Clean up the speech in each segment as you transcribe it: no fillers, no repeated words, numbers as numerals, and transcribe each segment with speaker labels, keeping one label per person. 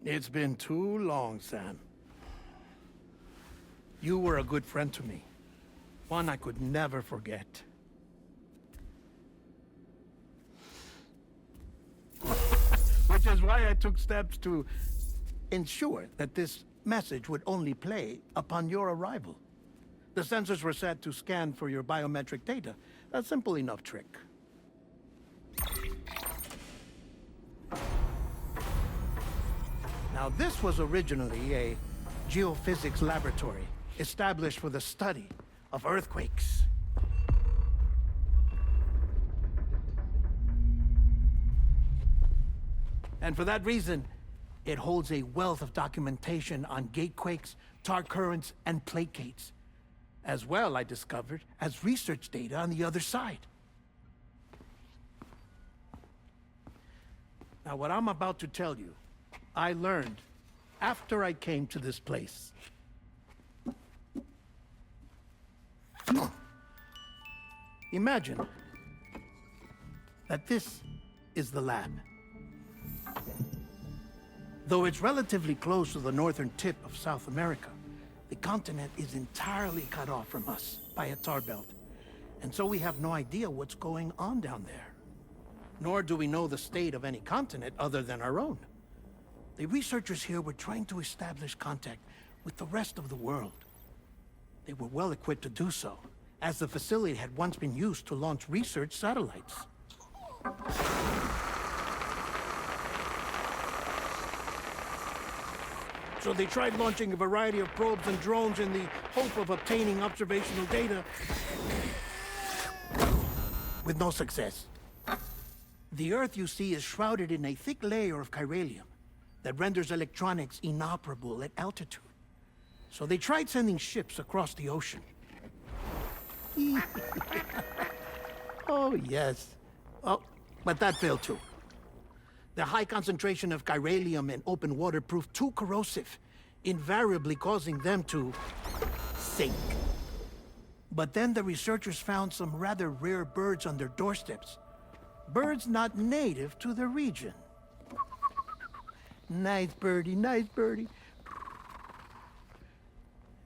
Speaker 1: It's been too long, Sam. You were a good friend to me. One I could never forget. Which is why I took steps to ensure that this message would only play upon your arrival. The sensors were set to scan for your biometric data. A simple enough trick. Now, this was originally a geophysics laboratory established for the study of earthquakes. And for that reason, it holds a wealth of documentation on gatequakes, tar currents, and plate gates. As well, I discovered, as research data on the other side. Now, what I'm about to tell you, I learned after I came to this place. Imagine that this is the lab. Though it's relatively close to the northern tip of South America, the continent is entirely cut off from us by a tar belt. And so we have no idea what's going on down there. Nor do we know the state of any continent other than our own. The researchers here were trying to establish contact with the rest of the world. They were well equipped to do so, as the facility had once been used to launch research satellites. So they tried launching a variety of probes and drones in the hope of obtaining observational data, with no success. The Earth, you see, is shrouded in a thick layer of chiralium that renders electronics inoperable at altitude. So they tried sending ships across the ocean. Oh, yes. Oh, but that failed too. The high concentration of chiralium in open water proved too corrosive, invariably causing them to sink. But then the researchers found some rather rare birds on their doorsteps. Birds not native to the region. Nice birdie, nice birdie.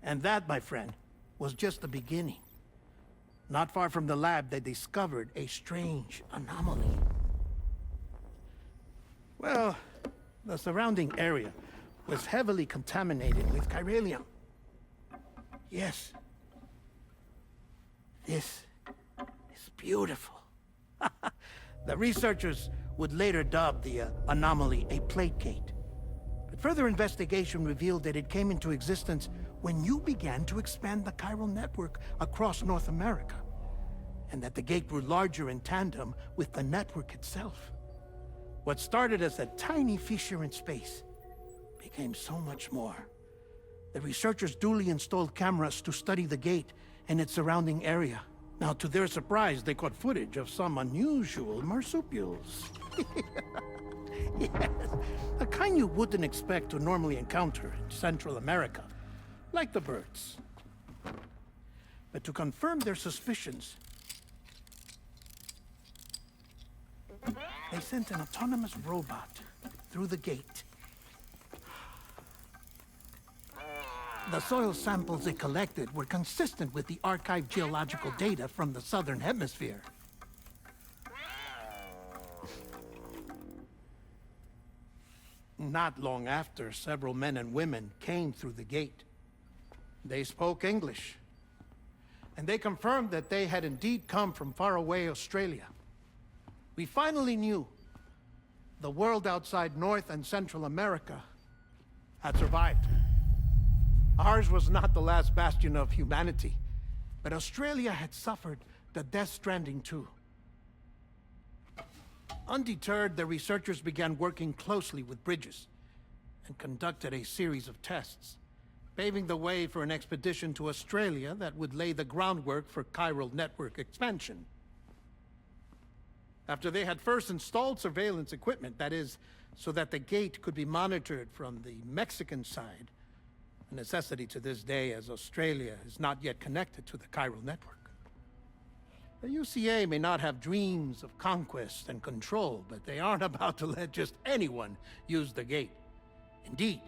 Speaker 1: And that, my friend, was just the beginning. Not far from the lab, they discovered a strange anomaly. Well, the surrounding area was heavily contaminated with chiralium. Yes. This is beautiful. The researchers would later dub the anomaly a plate gate. But further investigation revealed that it came into existence when you began to expand the chiral network across North America, and that the gate grew larger in tandem with the network itself. What started as a tiny fissure in space became so much more. The researchers duly installed cameras to study the gate and its surrounding area. Now, to their surprise, they caught footage of some unusual marsupials. Yes, a kind you wouldn't expect to normally encounter in Central America, like the birds. But to confirm their suspicions, they sent an autonomous robot through the gate. The soil samples it collected were consistent with the archived geological data from the southern hemisphere. Not long after, several men and women came through the gate. They spoke English, and they confirmed that they had indeed come from faraway Australia. We finally knew the world outside North and Central America had survived. Ours was not the last bastion of humanity, but Australia had suffered the Death Stranding too. Undeterred, the researchers began working closely with Bridges and conducted a series of tests, paving the way for an expedition to Australia that would lay the groundwork for chiral network expansion. After they had first installed surveillance equipment, that is, so that the gate could be monitored from the Mexican side, a necessity to this day as Australia is not yet connected to the chiral network. The UCA may not have dreams of conquest and control, but they aren't about to let just anyone use the gate. Indeed,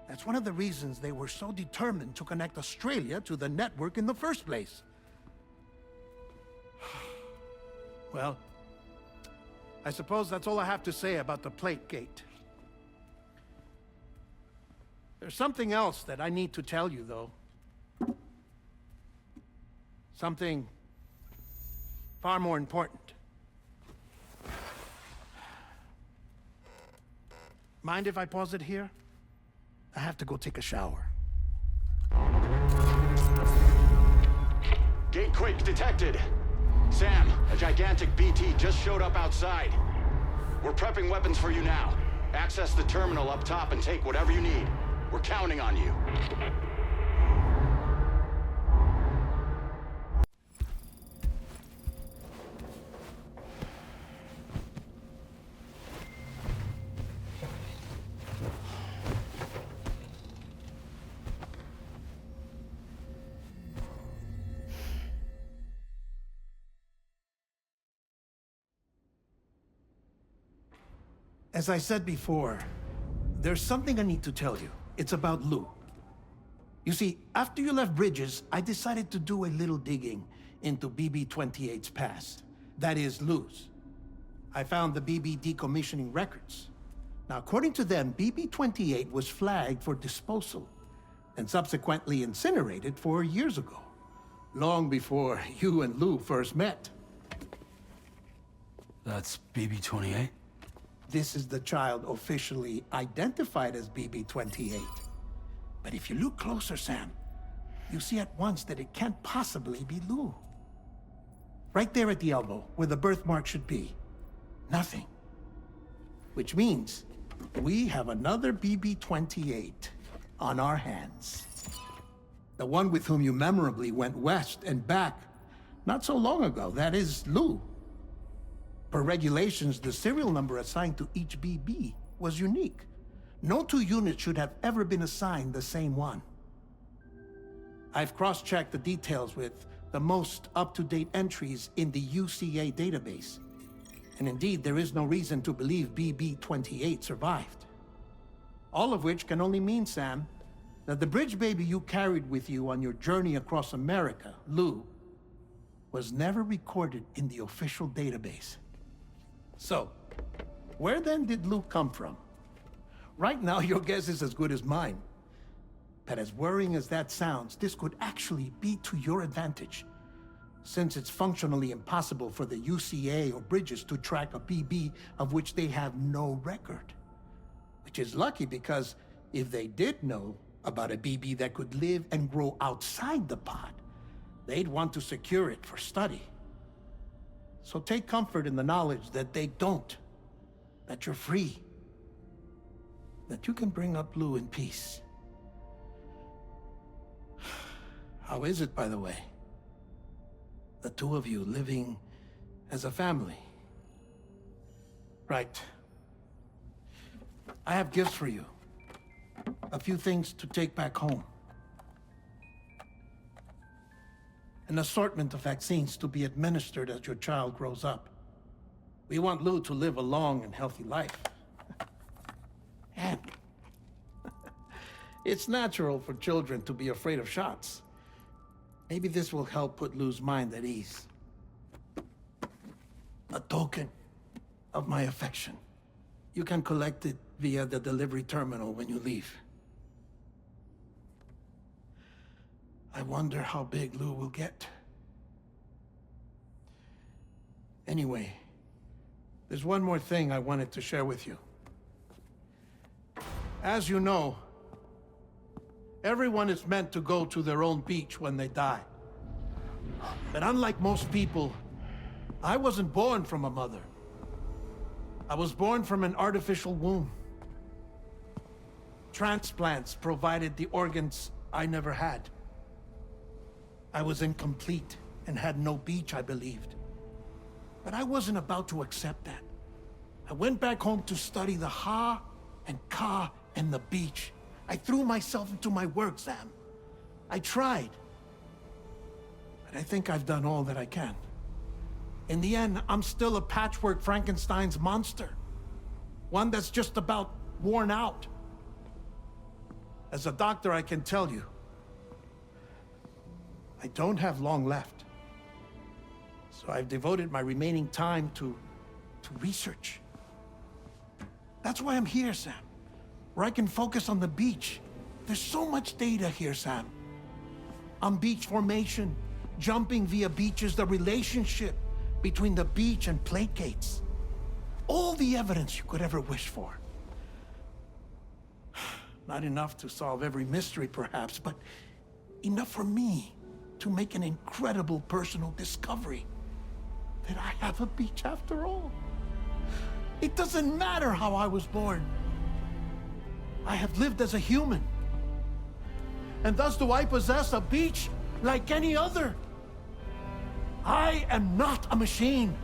Speaker 1: that's one of the reasons they were so determined to connect Australia to the network in the first place. Well, I suppose that's all I have to say about the Plate Gate. There's something else that I need to tell you, though. Something far more important. Mind if I pause it here? I have to go take a shower.
Speaker 2: Gate quake detected. Sam, a gigantic BT just showed up outside. We're prepping weapons for you now. Access the terminal up top and take whatever you need. We're counting on you.
Speaker 1: As I said before, there's something I need to tell you. It's about Lou. You see, after you left Bridges, I decided to do a little digging into BB-28's past. That is, Lou's. I found the BB decommissioning records. Now, according to them, BB-28 was flagged for disposal and subsequently incinerated 4 years ago, long before you and Lou first met.
Speaker 3: That's BB-28?
Speaker 1: This is the child officially identified as BB-28. But if you look closer, Sam, you see at once that it can't possibly be Lou. Right there at the elbow, where the birthmark should be. Nothing. Which means we have another BB-28 on our hands. The one with whom you memorably went west and back not so long ago, that is Lou. Per regulations, the serial number assigned to each BB was unique. No two units should have ever been assigned the same one. I've cross-checked the details with the most up-to-date entries in the UCA database. And indeed, there is no reason to believe BB-28 survived. All of which can only mean, Sam, that the bridge baby you carried with you on your journey across America, Lou, was never recorded in the official database. So, where then did Lou come from? Right now, your guess is as good as mine. But as worrying as that sounds, this could actually be to your advantage, since it's functionally impossible for the UCA or Bridges to track a BB of which they have no record. Which is lucky, because if they did know about a BB that could live and grow outside the pod, they'd want to secure it for study. So take comfort in the knowledge that they don't, that you're free, that you can bring up Lou in peace. How is it, by the way? The two of you living as a family? Right. I have gifts for you. A few things to take back home. An assortment of vaccines to be administered as your child grows up. We want Lou to live a long and healthy life. And it's natural for children to be afraid of shots. Maybe this will help put Lou's mind at ease. A token of my affection. You can collect it via the delivery terminal when you leave. I wonder how big Lou will get. Anyway, there's one more thing I wanted to share with you. As you know, everyone is meant to go to their own beach when they die. But unlike most people, I wasn't born from a mother. I was born from an artificial womb. Transplants provided the organs I never had. I was incomplete and had no beach, I believed. But I wasn't about to accept that. I went back home to study the Ha and Ka and the beach. I threw myself into my work, Sam. I tried. But I think I've done all that I can. In the end, I'm still a patchwork Frankenstein's monster. One that's just about worn out. As a doctor, I can tell you, I don't have long left. So I've devoted my remaining time to research. That's why I'm here, Sam. Where I can focus on the beach. There's so much data here, Sam. On beach formation, jumping via beaches, the relationship between the beach and plate gates. All the evidence you could ever wish for. Not enough to solve every mystery, perhaps, but enough for me to make an incredible personal discovery. That I have a beach after all. It doesn't matter how I was born. I have lived as a human. And thus do I possess a beach like any other. I am not a machine,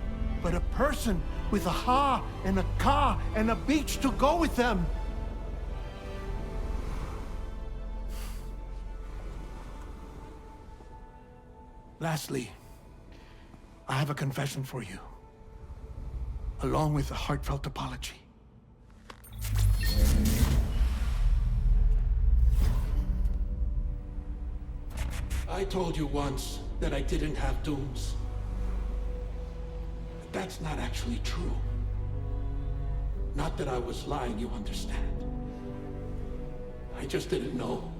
Speaker 1: but a person with a ha and a ka and a beach to go with them. Lastly, I have a confession for you, along with a heartfelt apology. I told you once that I didn't have dooms. But that's not actually true. Not that I was lying, you understand. I just didn't know.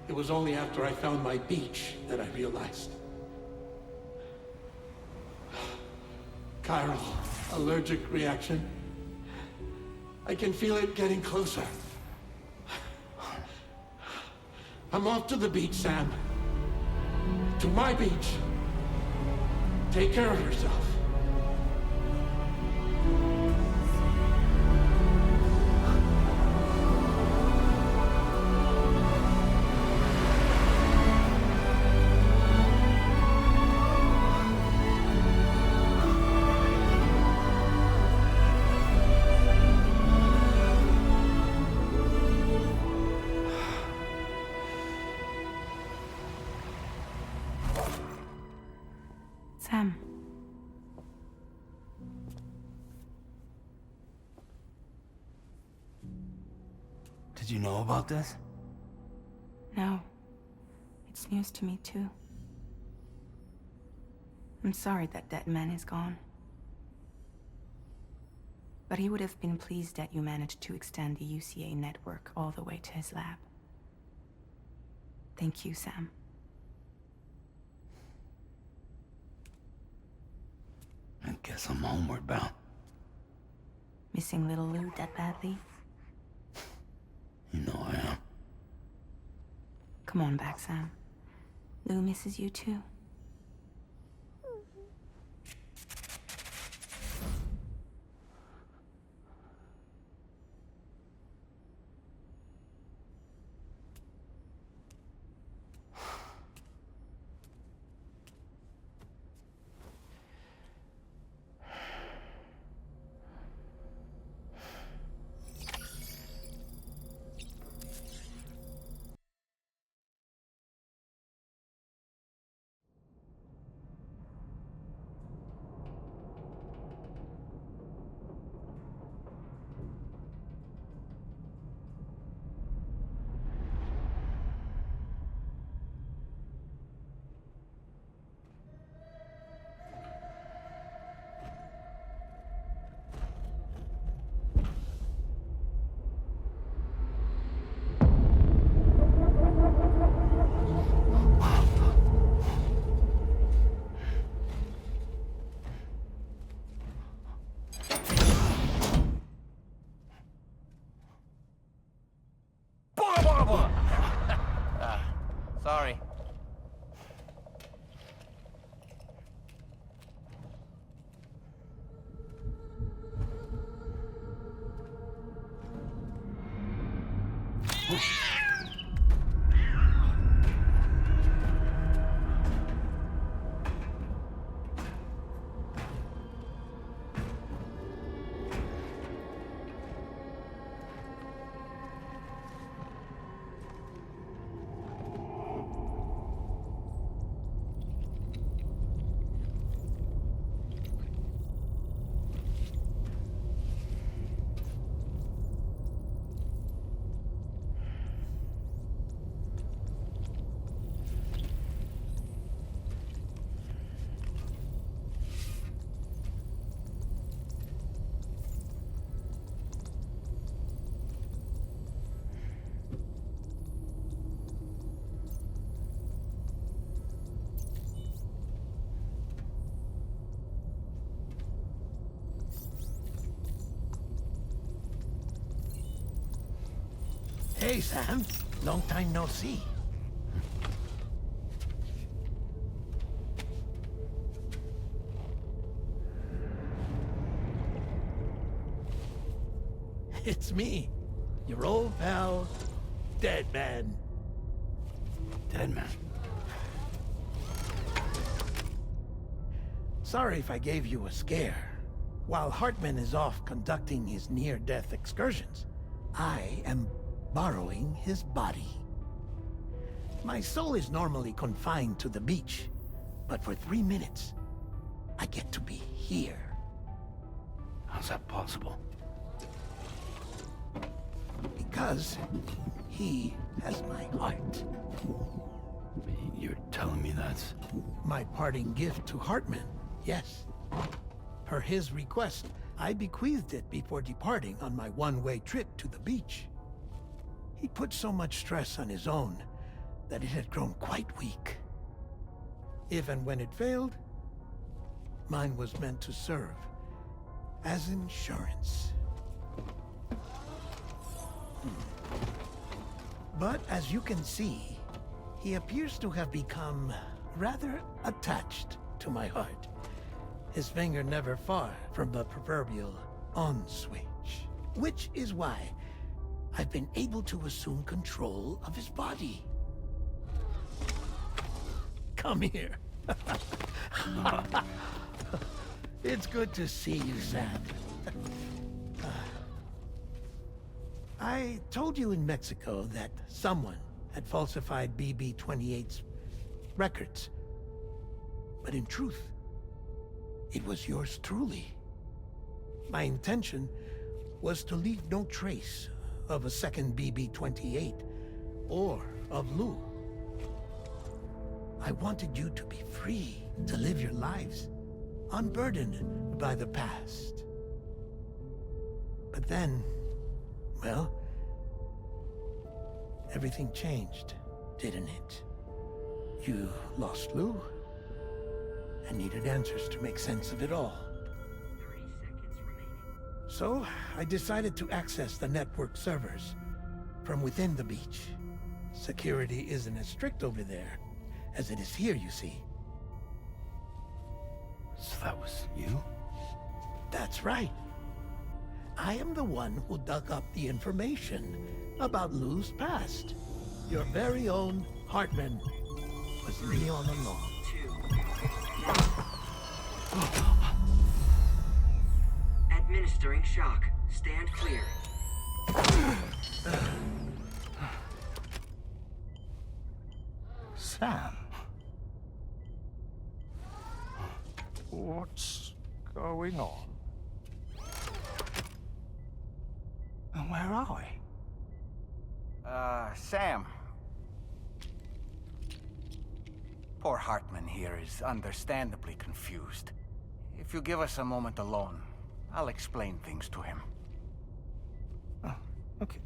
Speaker 1: It was only after I found my beach that I realized. Chiral allergic reaction. I can feel it getting closer. I'm off to the beach, Sam. To my beach. Take care of yourself.
Speaker 3: Sam.
Speaker 4: Did you know about this?
Speaker 3: No. It's news to me, too. I'm sorry that Deadman is gone. But he would have been pleased that you managed to extend the UCA network all the way to his lab. Thank you, Sam.
Speaker 4: I guess I'm homeward bound.
Speaker 3: Missing little Lou that badly?
Speaker 4: You know I am.
Speaker 3: Come on back, Sam. Lou misses you too.
Speaker 5: Sorry.
Speaker 1: Hey, Sam. Long time no see. It's me, your old pal, Deadman.
Speaker 4: Deadman.
Speaker 1: Sorry if I gave you a scare. While Hartman is off conducting his near-death excursions, I am borrowing his body. My soul is normally confined to the beach, but for 3 minutes, I get to be here.
Speaker 4: How's that possible?
Speaker 1: Because he has my heart.
Speaker 4: You're telling me that's...
Speaker 1: My parting gift to Hartman, yes. Per his request, I bequeathed it before departing on my one-way trip to the beach. He put so much stress on his own that it had grown quite weak. If and when it failed, mine was meant to serve as insurance. But as you can see, he appears to have become rather attached to my heart. His finger never far from the proverbial on switch. Which is why I've been able to assume control of his body. Come here. It's good to see you, Sam. I told you in Mexico that someone had falsified BB-28's records. But in truth, it was yours truly. My intention was to leave no trace of a second BB-28 or of Lou. I wanted you to be free to live your lives, unburdened by the past. But then, well, everything changed, didn't it? You lost Lou, and needed answers to make sense of it all.
Speaker 5: 3 seconds remaining.
Speaker 1: So, I decided to access the network servers from within the beach. Security isn't as strict over there as it is here, you see.
Speaker 4: So that was you?
Speaker 1: That's right. I am the one who dug up the information about Lou's past. Your very own Hartman was me all along.
Speaker 5: 2. Administering shock. Stand clear.
Speaker 6: Sam? What's going on? And where are we?
Speaker 7: Sam. Poor Hartman here is understandably confused. If you give us a moment alone, I'll explain things to him.
Speaker 6: Oh, okay.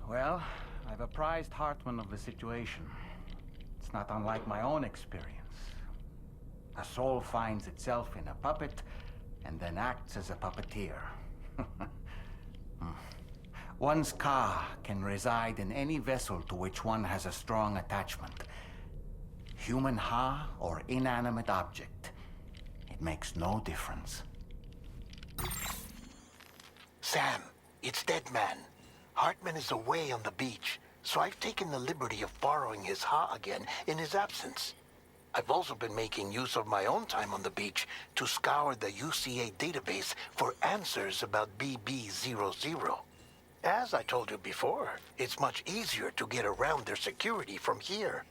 Speaker 7: Well, I've apprised Hartman of the situation. It's not unlike my own experience. A soul finds itself in a puppet and then acts as a puppeteer. One's ka can reside in any vessel to which one has a strong attachment. Human ha or inanimate object. It makes no difference.
Speaker 1: Sam, it's Deadman. Hartman is away on the beach, so I've taken the liberty of borrowing his ha again in his absence. I've also been making use of my own time on the beach to scour the UCA database for answers about BB-00. As I told you before, it's much easier to get around their security from here.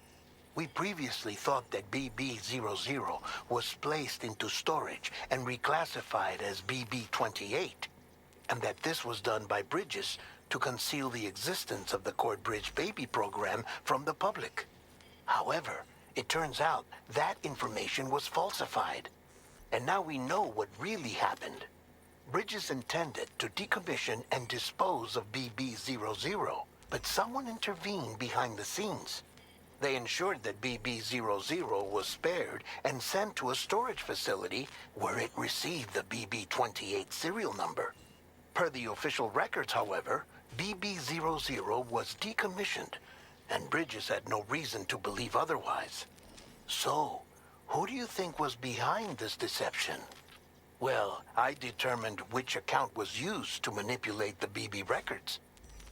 Speaker 1: We previously thought that BB-00 was placed into storage and reclassified as BB-28, and that this was done by Bridges to conceal the existence of the Cord Bridge Baby program from the public. However, it turns out that information was falsified, and now we know what really happened. Bridges intended to decommission and dispose of BB-00, but someone intervened behind the scenes.
Speaker 8: They ensured that BB-00 was spared and sent to a storage facility where it received the BB-28 serial number. Per the official records, however, BB-00 was decommissioned, and Bridges had no reason to believe otherwise. So, who do you think was behind this deception? Well, I determined which account was used to manipulate the BB records.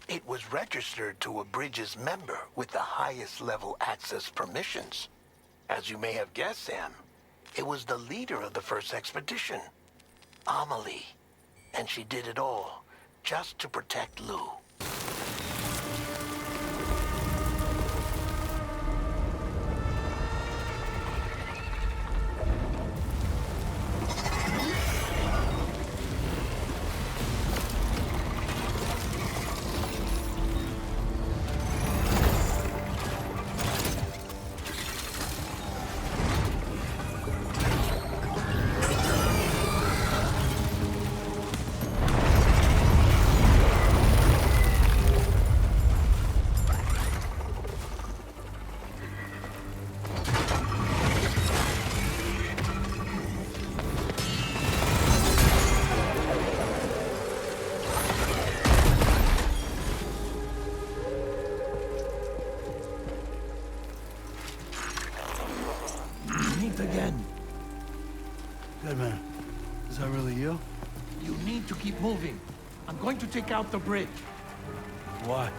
Speaker 8: It was registered to a Bridges member with the highest level access permissions. As you may have guessed, Sam, it was the leader of the first expedition, Amelie. And she did it all just to protect Lou.
Speaker 1: Again.
Speaker 4: Deadman, is that really you?
Speaker 1: You need to keep moving. I'm going to take out the bridge.
Speaker 4: Why?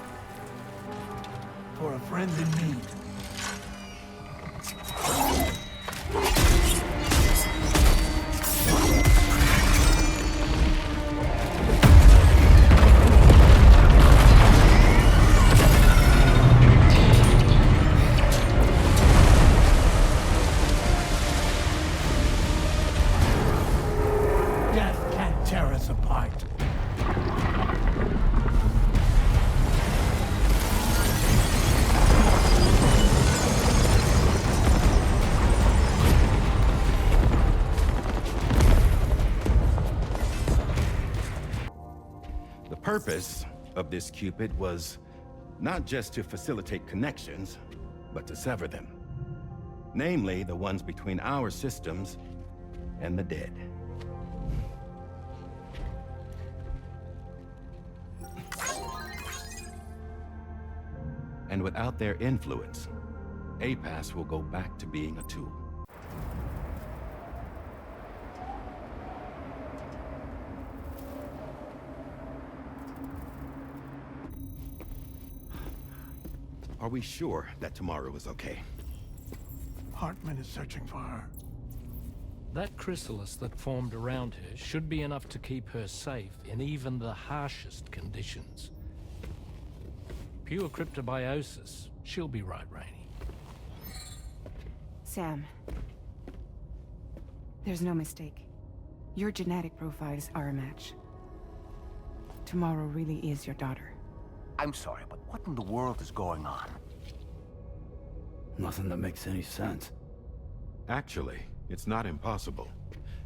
Speaker 1: For a friend in need.
Speaker 9: The purpose of this Cupid was not just to facilitate connections, but to sever them. Namely, the ones between our systems and the dead. And without their influence, APAS will go back to being a tool. Are we sure that tomorrow is okay?
Speaker 1: Hartman is searching for her.
Speaker 10: That chrysalis that formed around her should be enough to keep her safe in even the harshest conditions. Pure cryptobiosis. She'll be right, Rainey.
Speaker 3: Sam. There's no mistake. Your genetic profiles are a match. Tomorrow really is your daughter.
Speaker 7: I'm sorry, but what in the world is going on?
Speaker 4: Nothing that makes any sense.
Speaker 9: Actually, it's not impossible.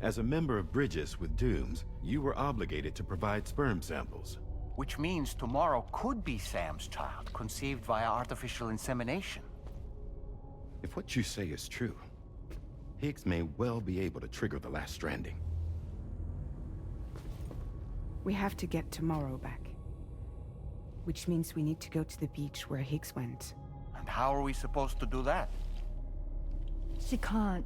Speaker 9: As a member of Bridges with Dooms, you were obligated to provide sperm samples.
Speaker 7: Which means tomorrow could be Sam's child, conceived via artificial insemination.
Speaker 9: If what you say is true, Higgs may well be able to trigger the last stranding.
Speaker 3: We have to get tomorrow back. Which means we need to go to the beach where Higgs went.
Speaker 7: And how are we supposed to do that?
Speaker 11: She can't.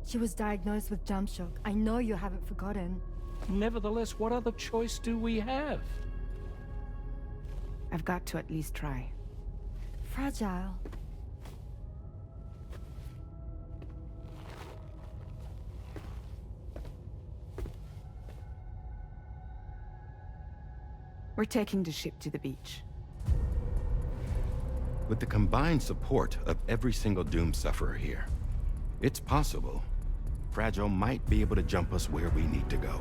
Speaker 11: She was diagnosed with jump shock. I know you haven't forgotten.
Speaker 10: Nevertheless, what other choice do we have?
Speaker 3: I've got to at least try.
Speaker 11: Fragile.
Speaker 3: We're taking the ship to the beach.
Speaker 9: With the combined support of every single Doom sufferer here, it's possible Fragile might be able to jump us where we need to go.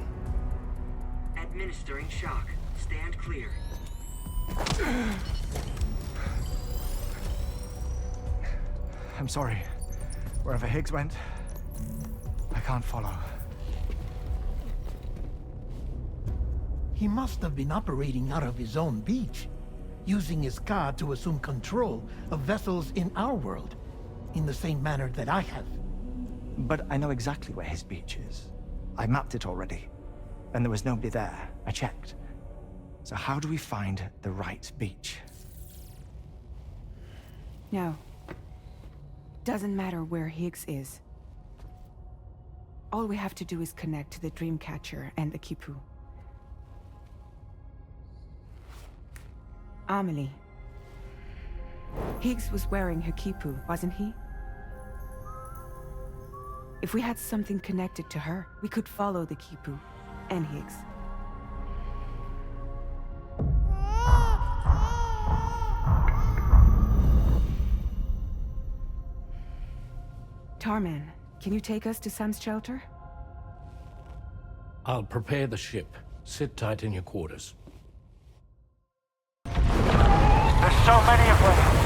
Speaker 5: Administering shock. Stand clear.
Speaker 6: I'm sorry. Wherever Higgs went, I can't follow.
Speaker 1: He must have been operating out of his own beach. using his Ka to assume control of vessels in our world, in the same manner that I have.
Speaker 6: But I know exactly where his beach is. I mapped it already, and there was nobody there. I checked. So how do we find the right beach?
Speaker 3: No. Doesn't matter where Higgs is. All we have to do is connect to the Dreamcatcher and the Kipu. Amelie. Higgs was wearing her Kipu, wasn't he? If we had something connected to her, we could follow the Kipu and Higgs. Tarman, can you take us to Sam's shelter?
Speaker 10: I'll prepare the ship. Sit tight in your quarters.
Speaker 7: There's so many of them.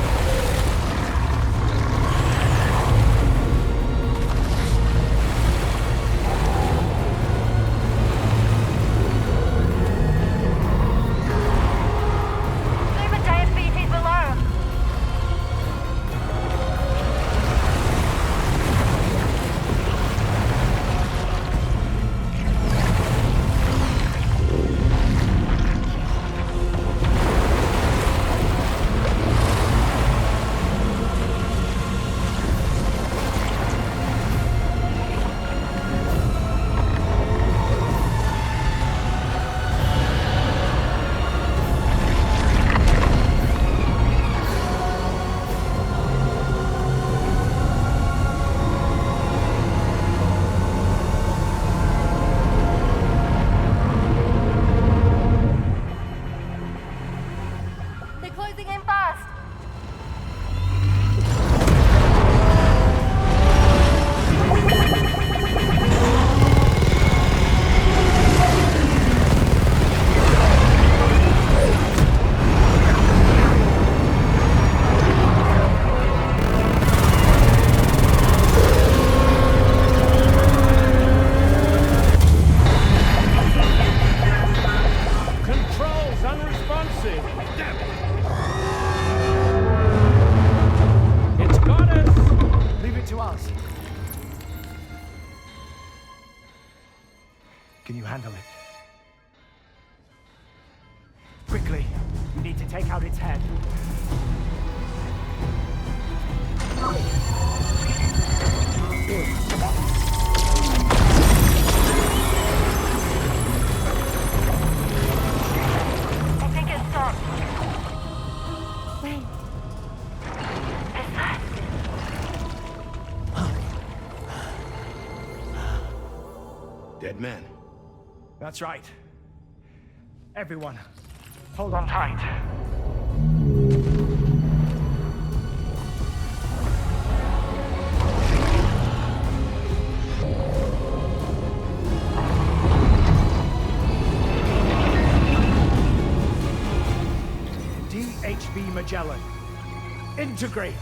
Speaker 6: Can you handle it? Quickly, we need to take out its head.
Speaker 11: I think it stopped. Wait. It's that.
Speaker 9: Deadman.
Speaker 6: That's right. Everyone, hold on tight. DHB Magellan, integrate!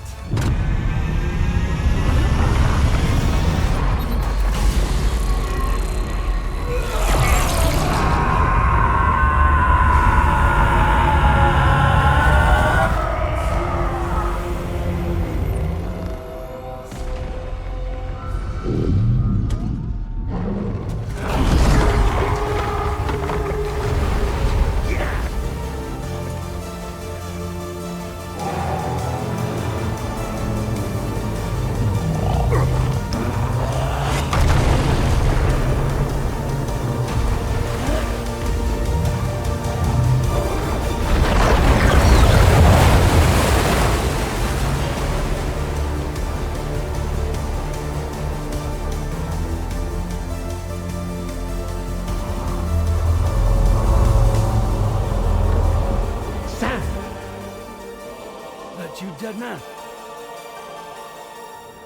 Speaker 4: Deadman?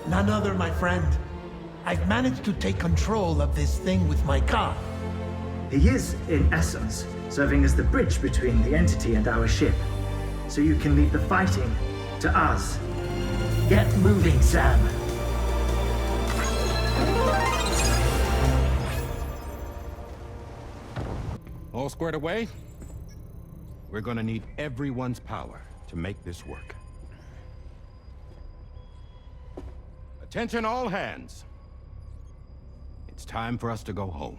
Speaker 1: None other, my friend. I've managed to take control of this thing with my car.
Speaker 12: He is, in essence, serving as the bridge between the entity and our ship. So you can leave the fighting to us.
Speaker 1: Get moving, Sam.
Speaker 9: All squared away? we're gonna need everyone's power to make this work. Attention all hands. It's time for us to go home.